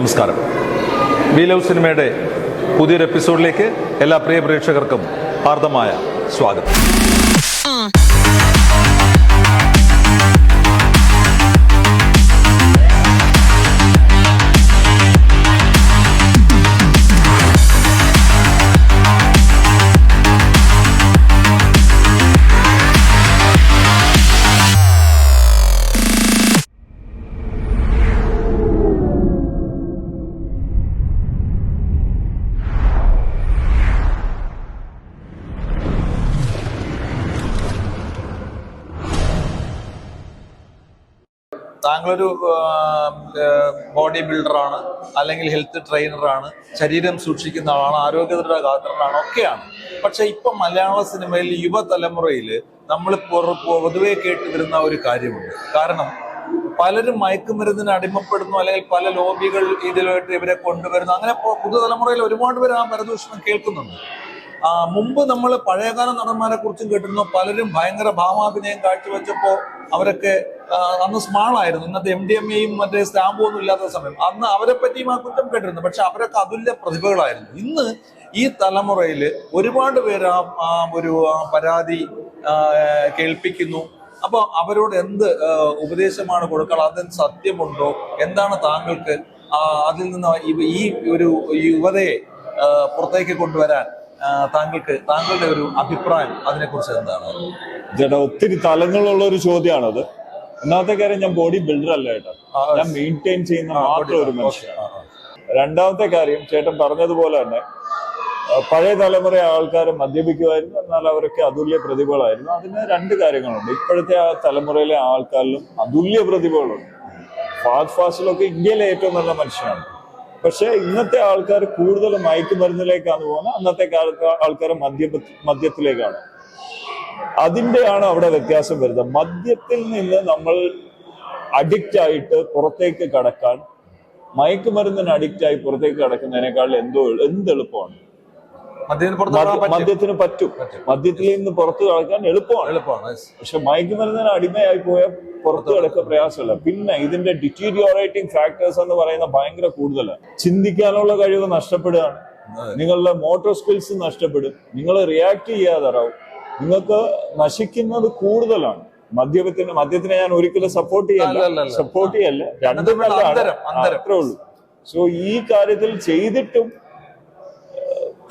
നമസ്കാരം. We love സിനിമയുടെ പുതിയൊരു എപ്പിസോഡിലേക്ക് എല്ലാ പ്രിയ പ്രേക്ഷകർക്കും ഹാർദമായ സ്വാഗതം. താങ്കളൊരു ബോഡി ബിൽഡറാണ്, അല്ലെങ്കിൽ ഹെൽത്ത് ട്രെയിനറാണ്, ശരീരം സൂക്ഷിക്കുന്ന ആളാണ്, ആരോഗ്യകാരനാണ്, ഒക്കെയാണ്. പക്ഷെ ഇപ്പൊ മലയാള സിനിമയിൽ യുവതലമുറയിൽ നമ്മൾ പൊതുവെ കേട്ട് വരുന്ന ഒരു കാര്യമുണ്ട്. കാരണം പലരും മയക്കുമരുന്നിന് അടിമപ്പെടുന്നു, അല്ലെങ്കിൽ പല ലോബികൾ ഇതിലായിട്ട് ഇവരെ കൊണ്ടുവരുന്നു. അങ്ങനെ പുതുതലമുറയിൽ ഒരുപാട് പേര് ആ പരദൂഷണം കേൾക്കുന്നുണ്ട്. മുമ്പ് നമ്മൾ പഴയകാല നടന്മാരെ കുറിച്ചും കേട്ടിരുന്നു. പലരും ഭയങ്കര ഭാവാഭിനയം കാഴ്ചവെച്ചപ്പോൾ അവരൊക്കെ അന്ന് സ്മാളായിരുന്നു. ഇന്നത്തെ MDMA-യും മറ്റേ സ്റ്റാമ്പും ഒന്നും ഇല്ലാത്ത സമയം അന്ന് അവരെ പറ്റിയും ആ കുറ്റം കേട്ടിരുന്നു. പക്ഷെ അവരൊക്കെ അതുല്യ പ്രതിഭകളായിരുന്നു. ഇന്ന് ഈ തലമുറയിൽ ഒരുപാട് പേര് ഒരു പരാതി കേൾപ്പിക്കുന്നു. അപ്പൊ അവരോട് എന്ത് ഉപദേശമാണ് കൊടുക്കുക? അതിന് സത്യമുണ്ടോ? എന്താണ് താങ്കൾക്ക് അതിൽ നിന്ന് ഈ ഒരു യുവതയെ പുറത്തേക്ക് കൊണ്ടുവരാൻ താങ്കളുടെ ഒരു അഭിപ്രായം അതിനെക്കുറിച്ച് എന്താണ്? ചേട്ടാ, ഒത്തിരി തലങ്ങളുള്ള ഒരു ചോദ്യമാണത്. ഒന്നാമത്തെ കാര്യം, ഞാൻ ബോഡി ബിൽഡർ അല്ല ചേട്ടാ, ഞാൻ മെയിൻറ്റെയിൻ ചെയ്യുന്ന മാത്രം ഒരു മനുഷ്യനാണ്. രണ്ടാമത്തെ കാര്യം, ചേട്ടൻ പറഞ്ഞതുപോലെ തന്നെ പഴയ തലമുറ ആൾക്കാർ മദ്യപിക്കുമായിരുന്നു, എന്നാൽ അവരൊക്കെ അതുല്യ പ്രതിഭകളായിരുന്നു. അതിന് രണ്ട് കാര്യങ്ങളുണ്ട്. ഇപ്പോഴത്തെ ആ തലമുറയിലെ ആൾക്കാരിലും അതുല്യ പ്രതിഭകളുണ്ട്. ഫാസ്റ്റ് ഫാസ്റ്റിലൊക്കെ ഇന്ത്യയിലെ ഏറ്റവും നല്ല മനുഷ്യനാണ്. പക്ഷെ ഇന്നത്തെ ആൾക്കാർ കൂടുതൽ മയക്കുമരുന്നിലേക്കാണ് പോകുന്നത്. അന്നത്തെ കാലത്ത് ആൾക്കാർ മദ്യത്തിലേക്കാണ്. അതിന്റെയാണ് അവിടെ വ്യത്യാസം വരുന്നത്. മദ്യത്തിൽ നിന്ന് നമ്മൾ അഡിക്റ്റ് ആയിട്ട് പുറത്തേക്ക് കടക്കാൻ, മയക്കുമരുന്നിന് അഡിക്റ്റ് ആയി പുറത്തേക്ക് കടക്കുന്നതിനേക്കാൾ എന്ത് എളുപ്പമാണ്. മദ്യത്തിന് പറ്റും. മദ്യത്തിൽ നിന്ന് പുറത്തു കടക്കാൻ എളുപ്പമാണ്. പക്ഷെ മയക്കുമരുന്നിന് അടിമയായി പോയാൽ പുറത്തു കിടക്കാൻ പ്രയാസമല്ല. പിന്നെ ഇതിന്റെ ഡിറ്റീരിയോറേറ്റിംഗ് ഫാക്ടേഴ്സ് എന്ന് പറയുന്ന ഭയങ്കര കൂടുതലാണ്. ചിന്തിക്കാനുള്ള കഴിവ് നഷ്ടപ്പെടുകയാണ്. നിങ്ങളുടെ മോട്ടോർ സ്കിൽസ് നഷ്ടപ്പെടും. നിങ്ങൾ റിയാക്ട് ചെയ്യാതാവും. നിങ്ങൾക്ക് നശിക്കുന്നത് കൂടുതലാണ്. മദ്യത്തിനെ ഞാൻ ഒരിക്കലും സപ്പോർട്ട് ചെയ്യല്ല. രണ്ടും അത്രേ ഉള്ളൂ. സോ ഈ കാര്യത്തിൽ ചെയ്തിട്ടും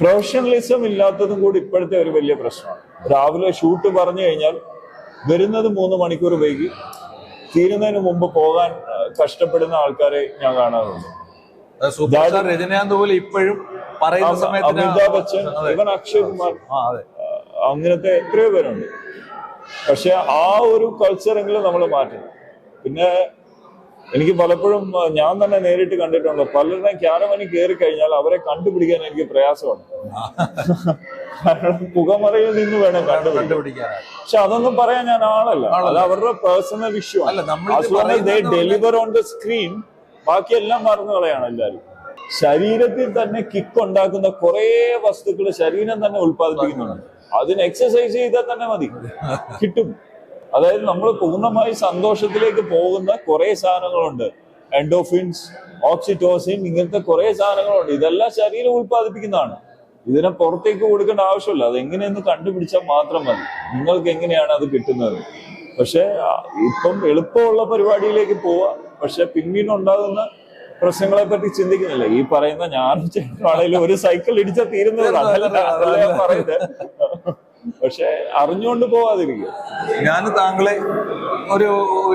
പ്രൊഫഷണലിസം ഇല്ലാത്തതും കൂടി ഇപ്പോഴത്തെ ഒരു വലിയ പ്രശ്നമാണ്. രാവിലെ ഷൂട്ട് പറഞ്ഞു കഴിഞ്ഞാൽ വരുന്നത് 3 മണിക്കൂർ വൈകി, തീരുന്നതിന് മുമ്പ് പോകാൻ കഷ്ടപ്പെടുന്ന ആൾക്കാരെ ഞാൻ കാണാറുണ്ട്. രജനീകാന്ത് പോലെ ഇപ്പോഴും അമിതാഭ് ബച്ചൻ, ഇവൻ അക്ഷയ് കുമാർ, അങ്ങനത്തെ എത്രയോ പേരുണ്ട്. പക്ഷെ ആ ഒരു കൾച്ചറെങ്കിലും നമ്മൾ മാറ്റണം. പിന്നെ എനിക്ക് പലപ്പോഴും ഞാൻ തന്നെ നേരിട്ട് കണ്ടിട്ടുണ്ട്, പലരുടെയും ക്യാരവനിൽ കയറി കഴിഞ്ഞാൽ അവരെ കണ്ടുപിടിക്കാൻ എനിക്ക് പ്രയാസമാണ്. കാരണം പുകമറയിൽ നിന്ന് വേണം കണ്ടുപിടിക്കാൻ. പക്ഷെ അതൊന്നും പറയാൻ ഞാൻ ആളല്ല. അത് അവരുടെ പേഴ്സണൽ ഇഷ്യൂ ആണ്. ഡെലിവർ ഓൺ ദ സ്ക്രീൻ, ബാക്കിയെല്ലാം മറന്നു കളയാണ് എല്ലാവരും. ശരീരത്തിൽ തന്നെ കിക്ക് ഉണ്ടാക്കുന്ന കുറെ വസ്തുക്കൾ ശരീരം തന്നെ ഉത്പാദിപ്പിക്കുന്നുണ്ട്. അതിന് എക്സസൈസ് ചെയ്താൽ തന്നെ മതി, കിട്ടും. അതായത് നമ്മൾ പൂർണ്ണമായി സന്തോഷത്തിലേക്ക് പോകുന്ന കുറെ സാധനങ്ങളുണ്ട്. എൻഡോഫിൻസ്, ഓക്സിറ്റോസിൻ, ഇങ്ങനത്തെ കുറെ സാധനങ്ങളുണ്ട്. ഇതെല്ലാം ശരീരം ഉത്പാദിപ്പിക്കുന്നതാണ്. ഇതിനെ പുറത്തേക്ക് കൊടുക്കേണ്ട ആവശ്യമില്ല. അത് എങ്ങനെയെന്ന് കണ്ടുപിടിച്ചാൽ മാത്രം മതി. നിങ്ങൾക്ക് എങ്ങനെയാണ് അത് കിട്ടുന്നത്? പക്ഷെ ഇപ്പം എളുപ്പമുള്ള പരിപാടിയിലേക്ക് പോവാ. പക്ഷെ പിന്നീട് ഉണ്ടാകുന്ന പ്രശ്നങ്ങളെ പറ്റി ചിന്തിക്കുന്നില്ല. ഈ പറയുന്ന ഞാനും ചേട്ടനാണെങ്കിലും ഒരു സൈക്കിൾ ഇടിച്ചാൽ തീരുന്നതാണ്, അതല്ല ഞാൻ പറയുന്നത്. പക്ഷെ അറിഞ്ഞുകൊണ്ട് പോവാതിരിക്കുക. ഞാൻ താങ്കളെ ഒരു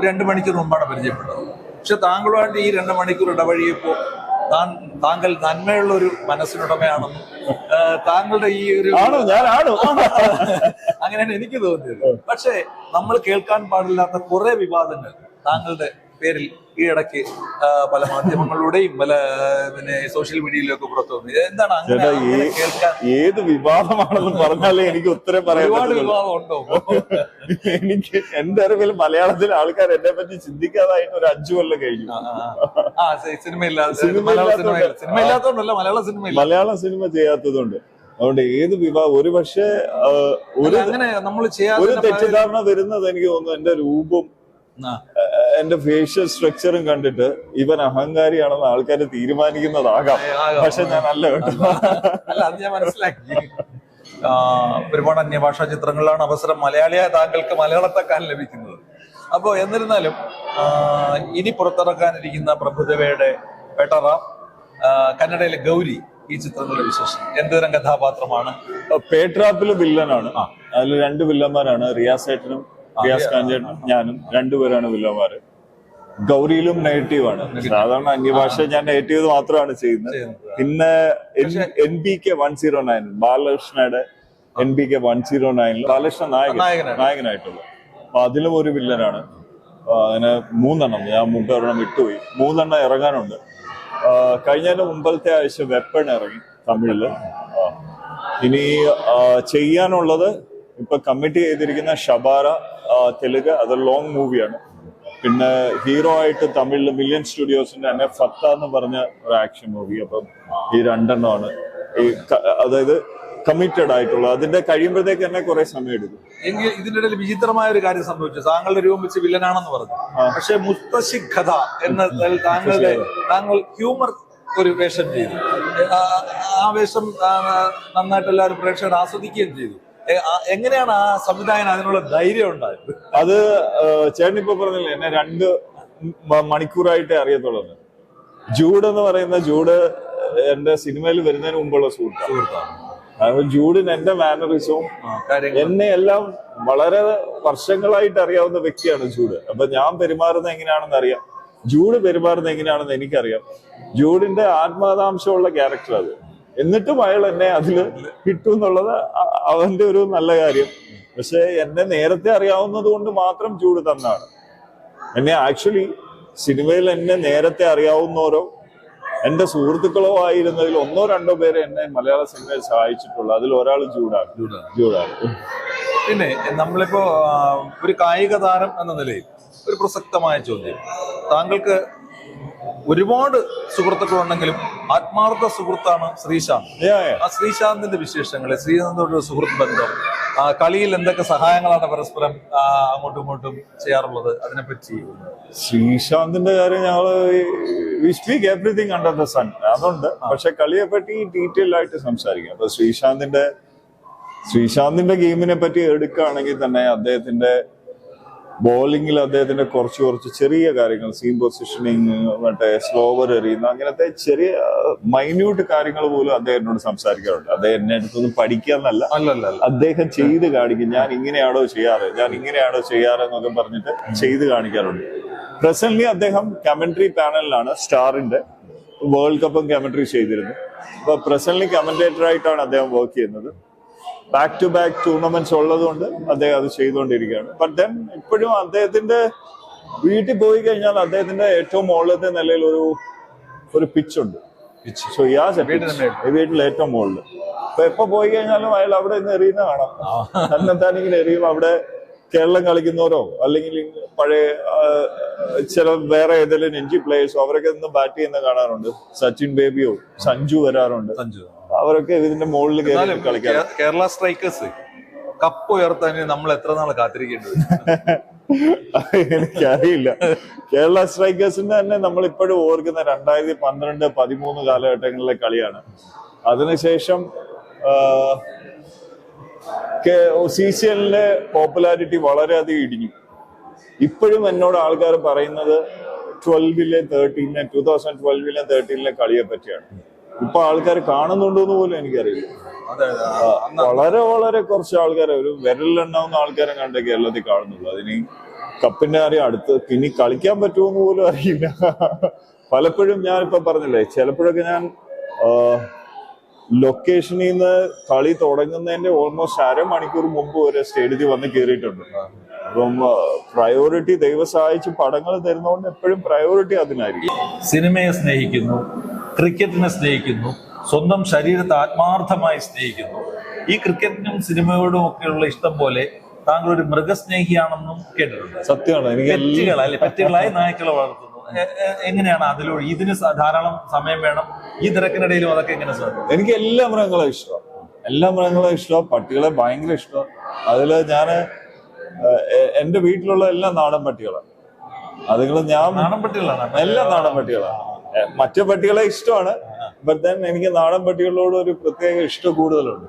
2 മണിക്കൂർ മുമ്പാണ് പരിചയപ്പെട്ടത്. പക്ഷെ താങ്കളുമായിട്ട് ഈ 2 മണിക്കൂർ ഇടവഴിയപ്പോ താങ്കൾ നന്മയുള്ള ഒരു മനസ്സിനുടമയാണെന്നും താങ്കളുടെ ഈ ഒരു അങ്ങനെയാണ് എനിക്ക് തോന്നിയത്. പക്ഷെ നമ്മൾ കേൾക്കാൻ പാടില്ലാത്ത കുറെ വിവാദങ്ങൾ താങ്കളുടെ പേരിൽ ഈയിടയ്ക്ക് പല മാധ്യമങ്ങളിലൂടെയും പല സോഷ്യൽ മീഡിയയിലൊക്കെ പുറത്തു വന്നു. എന്താണ് അങ്ങനെ കേൾക്കാൻ? ഏത് വിവാദമാണെന്ന് പറഞ്ഞാലേ എനിക്ക് ഉത്തരം പറയാൻ. ഒരുപാട് വിവാദം ഉണ്ടോ? എനിക്ക് എന്റെ അറിവിൽ മലയാളത്തിലെ ആൾക്കാർ എന്നെ പറ്റി ചിന്തിക്കാതായിട്ട് ഒരു 5 കൊല്ലം കഴിഞ്ഞു. മലയാള സിനിമ ചെയ്യാത്തതുകൊണ്ട്. അതുകൊണ്ട് ഏത് വിവാഹം, ഒരു പക്ഷേ ഒരു തെറ്റിദ്ധാരണ വരുന്നത് എനിക്ക് തോന്നുന്നു എന്റെ രൂപം എന്റെ ഫേഷ്യൽ സ്ട്രക്ചറും കണ്ടിട്ട് ഇവൻ അഹങ്കാരിയാണെന്ന് ആൾക്കാർ തീരുമാനിക്കുന്നതാകാം. പക്ഷെ ഞാൻ അല്ല കേട്ടോ. അല്ല, അത് ഞാൻ മനസ്സിലാക്കി. ഒരുപാട് അന്യഭാഷാ ചിത്രങ്ങളിലാണ് അവസരം മലയാളിയായ താങ്കൾക്ക് മലയാളത്തെക്കാൻ ലഭിക്കുന്നത്. അപ്പോ എന്നിരുന്നാലും ഇനി പുറത്തിറക്കാനിരിക്കുന്ന പ്രഭുദേവയുടെ പേട്ടറ, കന്നഡയിലെ ഗൗരി, ഈ ചിത്രങ്ങളുടെ വിശേഷം എന്തുതരം കഥാപാത്രമാണ്? പേട്രാപ്പില് വില്ലനാണ്. അതിൽ 2 വില്ലന്മാരാണ്, റിയാസ് ഏട്ടനും റിയാസ് കാഞ്ചേട്ടനും ഞാനും, 2 പേരാണ് വില്ലന്മാര്. ഗൗരിയിലും നെഗറ്റീവ് ആണ്. സാധാരണ അന്യഭാഷ ഞാൻ നെഗറ്റീവ് മാത്രമാണ് ചെയ്യുന്നത്. പിന്നെ NBK 109 ബാലകൃഷ്ണയുടെ NBK 109 ബാലകൃഷ്ണ നായകനായിട്ടുള്ള, അപ്പൊ അതിലും ഒരു വില്ലനാണ്. അങ്ങനെ 3 എണ്ണം, ഞാൻ മുമ്പ് ഒരെണ്ണം വിട്ടുപോയി, 3 എണ്ണം ഇറങ്ങാനുണ്ട്. കഴിഞ്ഞതിന്റെ മുമ്പത്തെ ആഴ്ച വെപ്പൺ ഇറങ്ങി തമിഴില്. ഇനി ചെയ്യാനുള്ളത് ഇപ്പൊ കമ്മിറ്റ് ചെയ്തിരിക്കുന്ന ഷബാര തെലുങ്ക്, അത് ലോങ് മൂവിയാണ്. പിന്നെ ഹീറോ ആയിട്ട് തമിഴില് മില്യൺ സ്റ്റുഡിയോസിന്റെ തന്നെ ഫത്ത എന്ന് പറഞ്ഞ ഒരു ആക്ഷൻ മൂവി. അപ്പം ഈ 2 എണ്ണമാണ് അതായത് കമ്മിറ്റഡ് ആയിട്ടുള്ളത്. അതിന്റെ കഴിയുമ്പോഴത്തേക്ക് തന്നെ കുറെ സമയം എടുക്കും. എങ്കിൽ ഇതിന്റെ ഇടയിൽ വിചിത്രമായ ഒരു കാര്യം സംഭവിച്ചു. താങ്കളുടെ രൂപം വെച്ച് വില്ലനാണെന്ന് പറഞ്ഞു, പക്ഷെ മുത്തശ്ശി കഥ എന്ന താങ്കൾ ഹ്യൂമർ ഒരു വേഷം ചെയ്തു. ആ വേഷം നന്നായിട്ട് എല്ലാവരും പ്രേക്ഷകർ ആസ്വദിക്കുകയും ചെയ്തു. എങ്ങനെയാണ് ആ സംവിധായകൻ അതിനുള്ള ധൈര്യം ഉണ്ടായത്? അത് ചേട്ടൻ ഇപ്പൊ പറഞ്ഞില്ലേ, എന്നെ 2 മണിക്കൂറായിട്ടേ അറിയത്തുള്ളൂ. ജൂഡ് എന്ന് പറയുന്ന ജൂഡ് എന്റെ സിനിമയിൽ വരുന്നതിന് മുമ്പുള്ള സുഹൃത്താണ്. ജൂഡിന് എന്റെ മാനറിസവും എന്നെ എല്ലാം വളരെ വർഷങ്ങളായിട്ട് അറിയാവുന്ന വ്യക്തിയാണ് ജൂഡ്. അപ്പൊ ഞാൻ പെരുമാറുന്നത് എങ്ങനെയാണെന്ന് അറിയാം, ജൂഡ് പെരുമാറുന്നത് എങ്ങനെയാണെന്ന് എനിക്കറിയാം. ജൂഡിന്റെ ആത്മാതാംശമുള്ള ക്യാരക്ടർ അത്. എന്നിട്ടും അയാൾ എന്നെ അതിൽ കിട്ടും എന്നുള്ളത് അവന്റെ ഒരു നല്ല കാര്യം. പക്ഷെ എന്നെ നേരത്തെ അറിയാവുന്നത് കൊണ്ട് മാത്രം ജൂഡ് തന്നാണ്. എന്നെ ആക്ച്വലി സിനിമയിൽ എന്നെ നേരത്തെ അറിയാവുന്നവരോ എന്റെ സുഹൃത്തുക്കളോ ആയിരുന്നതിൽ 1-2 പേരെ എന്നെ മലയാള സിനിമയിൽ സഹായിച്ചിട്ടുള്ളൂ. അതിൽ ഒരാൾ ജൂഡാണ്. പിന്നെ നമ്മളിപ്പോ ഒരു കായിക താരം എന്ന നിലയിൽ ഒരു പ്രസക്തമായ ചോദ്യം, താങ്കൾക്ക് ഒരുപാട് സുഹൃത്തുക്കളുണ്ടെങ്കിലും ആത്മാർത്ഥ സുഹൃത്താണ് ശ്രീശാന്ത്. ആ ശ്രീശാന്തിന്റെ വിശേഷങ്ങള്, ശ്രീശാന്തോട് സുഹൃത്ത് ബന്ധം, കളിയിൽ എന്തൊക്കെ സഹായങ്ങളാണ് പരസ്പരം അങ്ങോട്ടും ഇങ്ങോട്ടും ചെയ്യാറുള്ളത്, അതിനെപ്പറ്റി? ശ്രീശാന്തിന്റെ കാര്യം ഞങ്ങള് we speak everything under the sun, അതുണ്ട്. പക്ഷെ കളിയെ പറ്റി ഡീറ്റെയിൽ ആയിട്ട് സംസാരിക്കാം. അപ്പൊ ശ്രീശാന്തിന്റെ ഗെയിമിനെ പറ്റി എടുക്കുകയാണെങ്കിൽ തന്നെ അദ്ദേഹത്തിന്റെ ബോളിംഗിൽ അദ്ദേഹത്തിന്റെ കുറച്ച് ചെറിയ കാര്യങ്ങൾ, സീം പൊസിഷനിങ്, മറ്റേ സ്ലോവർ എറിയുന്ന, അങ്ങനത്തെ ചെറിയ മൈന്യൂട്ട് കാര്യങ്ങൾ പോലും അദ്ദേഹം എന്നോട് സംസാരിക്കാറുണ്ട്. അദ്ദേഹം എന്നെ അടുത്തൊന്നും പഠിക്കാന്നല്ല, അദ്ദേഹം ചെയ്ത് കാണിക്കും. ഞാൻ ഇങ്ങനെയാണോ ചെയ്യാറ് എന്നൊക്കെ പറഞ്ഞിട്ട് ചെയ്ത് കാണിക്കാറുണ്ട്. പ്രസന്റ്ലി അദ്ദേഹം കമന്ററി പാനലിലാണ്, സ്റ്റാറിന്റെ വേൾഡ് കപ്പും കമന്ററി ചെയ്തിരുന്നു. അപ്പൊ പ്രസന്റ്ലി കമന്റേറ്റർ ആയിട്ടാണ് അദ്ദേഹം വർക്ക് ചെയ്യുന്നത്. ബാക്ക് ടു ബാക്ക് ടൂർണമെന്റ്സ് ഉള്ളത് കൊണ്ട് അദ്ദേഹം അത് ചെയ്തുകൊണ്ടിരിക്കുകയാണ്. ബട്ട് ദെൻ ഇപ്പോഴും അദ്ദേഹത്തിന്റെ വീട്ടിൽ പോയി കഴിഞ്ഞാൽ അദ്ദേഹത്തിന്റെ ഏറ്റവും മുകളിലത്തെ നിലയിൽ ഒരു പിച്ചുണ്ട്. സോ വീട്ടിൽ ഏറ്റവും മുകളിൽ. അപ്പൊ എപ്പോ പോയി കഴിഞ്ഞാലും അയാൾ അവിടെ നിന്ന് എറിയുന്ന കാണാം. തന്നെത്താനിങ്ങനെ എറിയും. അവിടെ കേരളം കളിക്കുന്നവരോ അല്ലെങ്കിൽ പഴയ ചില വേറെ ഏതെങ്കിലും രഞ്ജി പ്ലേയേഴ്സോ അവരൊക്കെ നിന്ന് ബാറ്റ് ചെയ്യുന്ന കാണാറുണ്ട്. സച്ചിൻ ബേബിയോ സഞ്ജു വരാറുണ്ട്. അവരൊക്കെ ഇതിന്റെ മുകളിൽ കളിക്കാൻ. കേരള സ്ട്രൈക്കേഴ്സ് കപ്പ് ഉയർത്താൻ നമ്മൾ എത്ര നാൾ കാത്തിരിക്കേണ്ടി വരും? എനിക്കറിയില്ല. കേരള സ്ട്രൈക്കേഴ്സിന്റെ തന്നെ നമ്മൾ ഇപ്പോഴും ഓർക്കുന്ന 2012, 2013 കാലഘട്ടങ്ങളിലെ കളിയാണ്. അതിനുശേഷം CCLന്റെ പോപ്പുലാരിറ്റി വളരെയധികം ഇടിഞ്ഞു. ഇപ്പോഴും എന്നോട് ആൾക്കാർ പറയുന്നത് 2012-ലെ 13-ലെ കളിയെ പറ്റിയാണ്. ഇപ്പൊ ആൾക്കാർ കാണുന്നുണ്ടോന്ന് പോലും എനിക്കറിയില്ല. വളരെ കുറച്ച് ആൾക്കാരെ, ഒരു വിരലിലെണ്ണാവുന്ന ആൾക്കാരെ കണ്ടേ കേരളത്തിൽ കാണുന്നുള്ളൂ. അതിന് കപ്പിന്റെ കാര്യം അടുത്ത് ഇനി കളിക്കാൻ പറ്റുമെന്ന് പോലും അറിയില്ല. പലപ്പോഴും ഞാൻ ഇപ്പൊ പറഞ്ഞില്ലേ, ചിലപ്പോഴൊക്കെ ഞാൻ ലൊക്കേഷനിൽ നിന്ന് കളി തുടങ്ങുന്നതിന്റെ ഓൾമോസ്റ്റ് 1/2 മണിക്കൂർ മുമ്പ് വരെ സ്റ്റേഡിയത്തിൽ വന്ന് കയറിയിട്ടുണ്ട്. അപ്പം പ്രയോറിറ്റി ദൈവം സഹായിച്ച് പടങ്ങൾ തരുന്നതുകൊണ്ട് എപ്പോഴും പ്രയോറിറ്റി അതിനായിരിക്കും. സിനിമയെ സ്നേഹിക്കുന്നു, ക്രിക്കറ്റിനെ സ്നേഹിക്കുന്നു, സ്വന്തം ശരീരത്തെ ആത്മാർത്ഥമായി സ്നേഹിക്കുന്നു. ഈ ക്രിക്കറ്റിനും സിനിമയോടും ഒക്കെയുള്ള ഇഷ്ടം പോലെ താങ്കൾ ഒരു മൃഗസ്നേഹിയാണെന്നും കേട്ടിട്ടുണ്ട്. സത്യമാണ്. പെറ്റുകളായി നായ്ക്കളെ വളർത്തുന്നു. എങ്ങനെയാണ് അതിലൂടെ ഇതിന് ധാരാളം സമയം വേണം, ഈ തിരക്കിനിടയിലും അതൊക്കെ എങ്ങനെ സാധിക്കും? എനിക്ക് എല്ലാ മൃഗങ്ങളും ഇഷ്ടമാണ്. പട്ടികളെ ഭയങ്കര ഇഷ്ടമാണ്. അതില് ഞാന് എന്റെ വീട്ടിലുള്ള എല്ലാ നാടൻ പട്ടികളാണ്. അതുങ്ങൾ ഞാൻ നാടൻ പട്ടികളാണ്. എല്ലാം നാടൻ പട്ടികളാണ്. മറ്റു പട്ടികളെ ഇഷ്ടമാണ്, ബട്ട് ദെൻ എനിക്ക് നാടൻ പട്ടികളോട് ഒരു പ്രത്യേക ഇഷ്ടം കൂടുതലുണ്ട്.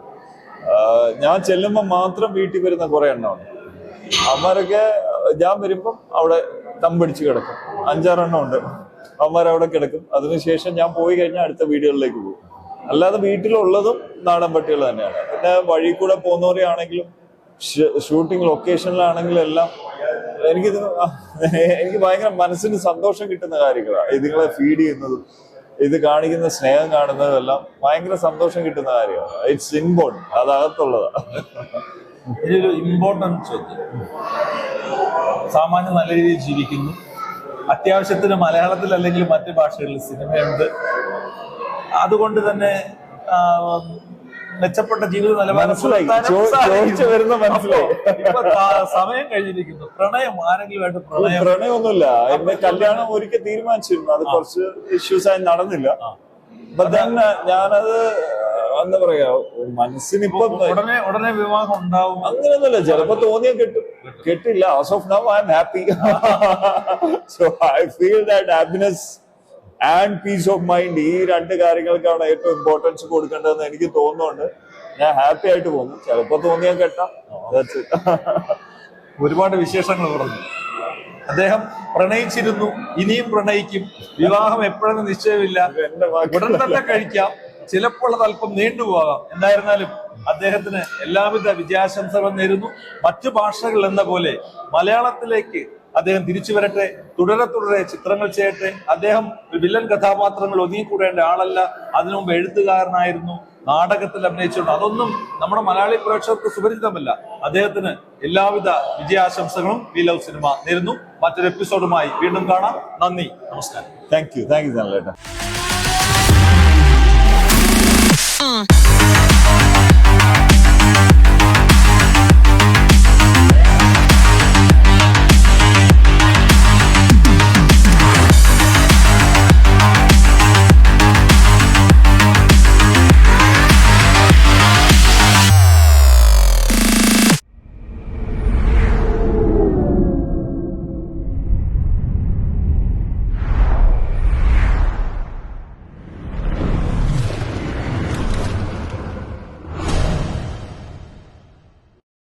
ഞാൻ ചെല്ലുമ്പോൾ മാത്രം വീട്ടിൽ വരുന്ന കുറെ എണ്ണമാണ്. അവന്മാരൊക്കെ ഞാൻ വരുമ്പം അവിടെ തമ്പടിച്ച് കിടക്കും. 5-6 എണ്ണം ഉണ്ട്. അവന്മാരവിടെ കിടക്കും. അതിനുശേഷം ഞാൻ പോയി കഴിഞ്ഞാൽ അടുത്ത വീടുകളിലേക്ക് പോകും. അല്ലാതെ വീട്ടിലുള്ളതും നാടൻ പട്ടികൾ തന്നെയാണ്. പിന്നെ വഴി കൂടെ പോകുന്നവരെയാണെങ്കിലും ഷൂട്ടിംഗ് ലൊക്കേഷനിലാണെങ്കിലും എല്ലാം എനിക്ക് ഭയങ്കര മനസ്സിന് സന്തോഷം കിട്ടുന്ന കാര്യങ്ങളാണ്. ഇതുങ്ങളെ ഫീഡ് ചെയ്യുന്നതും ഇത് കാണിക്കുന്ന സ്നേഹം കാണുന്നതും എല്ലാം ഭയങ്കര സന്തോഷം കിട്ടുന്ന കാര്യമാണ്. ഇറ്റ്സ് ഇൻബോൺ, അതകത്തുള്ളതാണ്. ഇതൊരു ഇമ്പോർട്ടൻറ്റ് ചോദ്യം. സാമാന്യം നല്ല രീതിയിൽ ജീവിക്കുന്നു, അത്യാവശ്യത്തിന് മലയാളത്തിൽ അല്ലെങ്കിൽ മറ്റു ഭാഷകളിൽ സിനിമയുണ്ട്, അതുകൊണ്ട് തന്നെ മെച്ചപ്പെട്ട ജീവിത നിലവാരം ഇപ്പൊ സമയം കഴിഞ്ഞിരിക്കുന്നു. പ്രണയം ആരെങ്കിലുമായിട്ട് പ്രണയമൊന്നുമില്ല. എന്റെ കല്യാണം ഒരിക്കൽ തീരുമാനിച്ചിരുന്നു, അത് കുറച്ച് ഇഷ്യൂസ് ആയി നടന്നില്ല. ഞാനത് എന്താ പറയാ, മനസ്സിനിപ്പോ ഉടനെ വിവാഹം ഉണ്ടാവും അങ്ങനെയൊന്നുമില്ല. ചിലപ്പോ തോന്നിയാൽ കെട്ടില്ല. As of now I am happy. So I feel that happiness and peace of mind, ഈ 2 കാര്യങ്ങൾക്കാണ് ഏറ്റവും ഇമ്പോർട്ടൻസ് കൊടുക്കേണ്ടതെന്ന് എനിക്ക് തോന്നുന്നുണ്ട്. ഞാൻ ഹാപ്പി ആയിട്ട് പോകുന്നു. ചിലപ്പോ തോന്നിയാൽ കെട്ടാം. ഒരുപാട് വിശേഷങ്ങൾ പറഞ്ഞു. അദ്ദേഹം പ്രണയിച്ചിരുന്നു, ഇനിയും പ്രണയിക്കും. വിവാഹം എപ്പോഴെന്ന് നിശ്ചയമില്ല, ഉടൻ തന്നെ കഴിക്കാം, ചിലപ്പോൾ അത് അല്പം നീണ്ടുപോകാം. എന്തായിരുന്നാലും അദ്ദേഹത്തിന് എല്ലാവിധ വിജയാശംസകളും നേരുന്നു. മറ്റു ഭാഷകൾ എന്ന പോലെ മലയാളത്തിലേക്ക് അദ്ദേഹം തിരിച്ചു വരട്ടെ, തുടരെ ചിത്രങ്ങൾ ചെയ്യട്ടെ. അദ്ദേഹം ഒരു വില്ലൻ കഥാപാത്രങ്ങൾ ഒതുങ്ങിക്കൂടേണ്ട ആളല്ല. അതിനു മുമ്പ് എഴുത്തുകാരനായിരുന്നു, നാടകത്തിൽ അഭിനയിച്ചിട്ടുണ്ട്. അതൊന്നും നമ്മുടെ മലയാളി പ്രേക്ഷകർക്ക് സുപരിചിതമല്ല. അദ്ദേഹത്തിന് എല്ലാവിധ വിജയാശംസകളും വി ലവ് സിനിമ നേരുന്നു. മറ്റൊരു എപ്പിസോഡുമായി വീണ്ടും കാണാം. നന്ദി, നമസ്കാരം. Thank you.